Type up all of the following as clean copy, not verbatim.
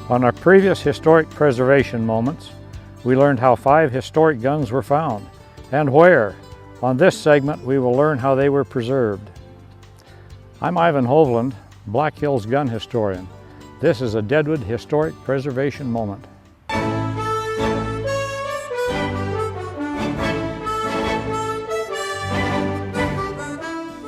On our previous historic preservation moments, we learned how 5 historic guns were found and where. On this segment, we will learn how they were preserved. I'm Ivan Hovland, Black Hills gun historian. This is a Deadwood Historic Preservation Moment.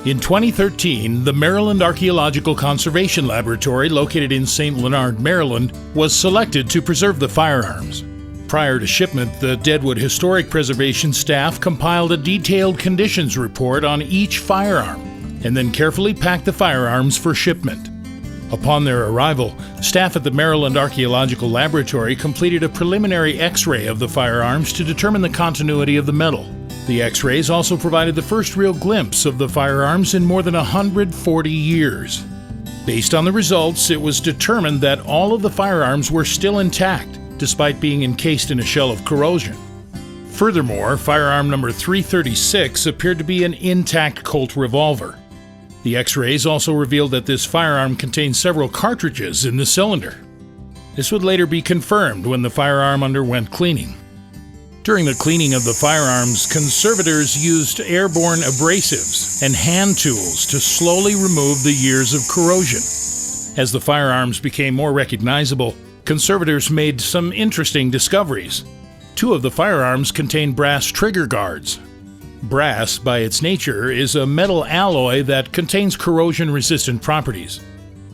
In 2013, the Maryland Archaeological Conservation Laboratory, located in St. Leonard, Maryland, was selected to preserve the firearms. Prior to shipment, the Deadwood Historic Preservation staff compiled a detailed conditions report on each firearm and then carefully packed the firearms for shipment. Upon their arrival, staff at the Maryland Archaeological Laboratory completed a preliminary X-ray of the firearms to determine the continuity of the metal. The X-rays also provided the first real glimpse of the firearms in more than 140 years. Based on the results, it was determined that all of the firearms were still intact, despite being encased in a shell of corrosion. Furthermore, firearm number 336 appeared to be an intact Colt revolver. The X-rays also revealed that this firearm contained several cartridges in the cylinder. This would later be confirmed when the firearm underwent cleaning. During the cleaning of the firearms, conservators used airborne abrasives and hand tools to slowly remove the years of corrosion. As the firearms became more recognizable, conservators made some interesting discoveries. 2 of the firearms contained brass trigger guards. Brass, by its nature, is a metal alloy that contains corrosion-resistant properties.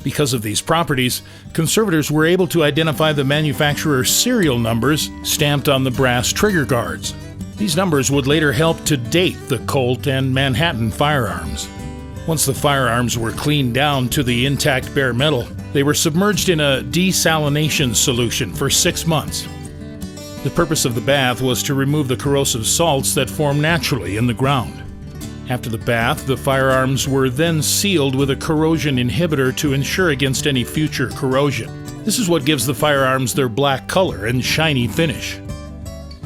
Because of these properties, conservators were able to identify the manufacturer's serial numbers stamped on the brass trigger guards. These numbers would later help to date the Colt and Manhattan firearms. Once the firearms were cleaned down to the intact bare metal, they were submerged in a desalination solution for 6 months. The purpose of the bath was to remove the corrosive salts that form naturally in the ground. After the bath, the firearms were then sealed with a corrosion inhibitor to ensure against any future corrosion. This is what gives the firearms their black color and shiny finish.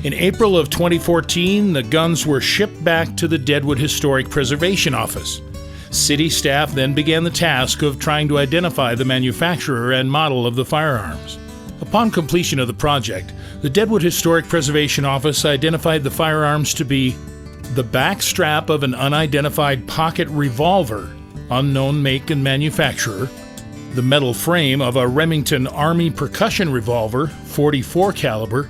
In April of 2014, the guns were shipped back to the Deadwood Historic Preservation Office. City staff then began the task of trying to identify the manufacturer and model of the firearms. Upon completion of the project, the Deadwood Historic Preservation Office identified the firearms to be the back strap of an unidentified pocket revolver, unknown make and manufacturer, the metal frame of a Remington Army percussion revolver, .44 caliber.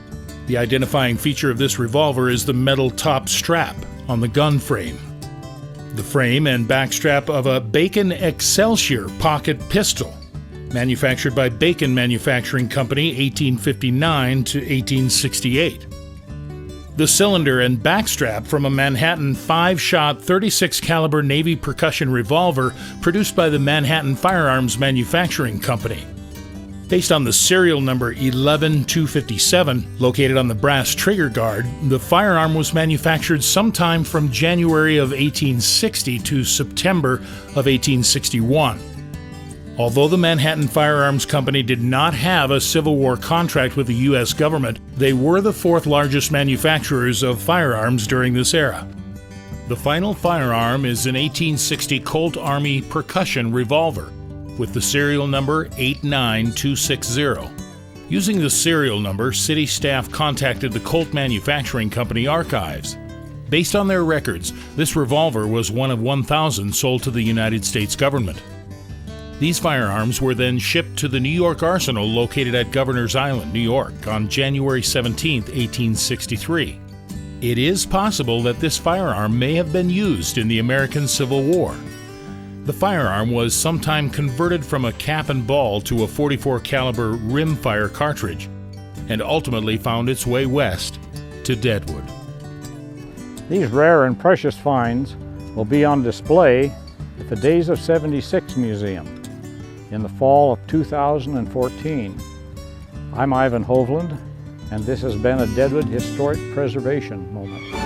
The identifying feature of this revolver is the metal top strap on the gun frame. The frame and backstrap of a Bacon Excelsior pocket pistol, manufactured by Bacon Manufacturing Company, 1859 to 1868. The cylinder and backstrap from a Manhattan 5-shot 36 caliber Navy percussion revolver produced by the Manhattan Firearms Manufacturing Company. Based on the serial number 11257, located on the brass trigger guard, the firearm was manufactured sometime from January of 1860 to September of 1861. Although the Manhattan Firearms Company did not have a Civil War contract with the U.S. government, they were the 4th largest manufacturers of firearms during this era. The final firearm is an 1860 Colt Army percussion revolver with the serial number 89260. Using the serial number, city staff contacted the Colt Manufacturing Company archives. Based on their records, this revolver was one of 1,000 sold to the United States government. These firearms were then shipped to the New York Arsenal located at Governor's Island, New York, on January 17, 1863. It is possible that this firearm may have been used in the American Civil War. The firearm was sometime converted from a cap and ball to a .44 caliber rimfire cartridge and ultimately found its way west to Deadwood. These rare and precious finds will be on display at the Days of 76 Museum in the fall of 2014. I'm Ivan Hovland, and this has been a Deadwood Historic Preservation Moment.